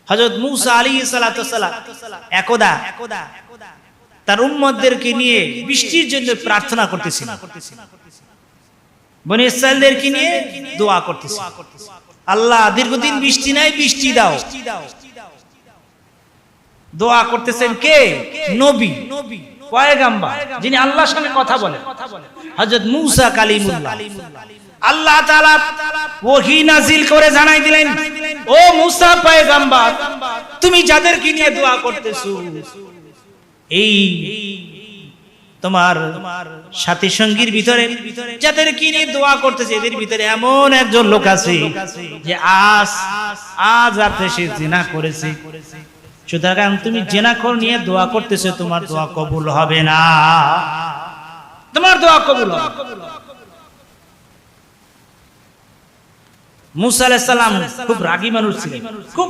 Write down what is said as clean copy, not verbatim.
হযরত মূসা আলাইহিস সালাতু সালাম একদা তার উম্মতদেরকে নিয়ে বৃষ্টির জন্য প্রার্থনা করতেছিলেন, বনি ইসরাইলদেরকে নিয়ে দোয়া করতেছিলেন, আল্লাহ দীর্ঘদিন বৃষ্টি নাই, বৃষ্টি দাও। দোয়া করতেছেন কে? নবী, পয়গম্বর, যিনি আল্লাহর সঙ্গে কথা বলেন, হযরত মূসা কালিমুল্লাহ। আল্লাহ তাআলা ওহী নাযিল করে জানাই দিলেন, ও মূসা পয়গম্বর, তুমি যাদেরকে নিয়ে দোয়া করতেছো, এই তোমার সাথী সঙ্গীর ভিতরে যাদেরকে নিয়ে দোয়া করতেছে, এদের ভিতরে এমন একজন লোক আছে যে আজ রাতে সে জিনা করেছে, সুতরাং তুমি জিনাখোর নিয়ে দোয়া করতেছো, তোমার দোয়া কবুল হবে না, তোমার দোয়া কবুল হবে। মূসা আলাইহিস সালাম খুব রাগী মানুষ ছিলেন, খুব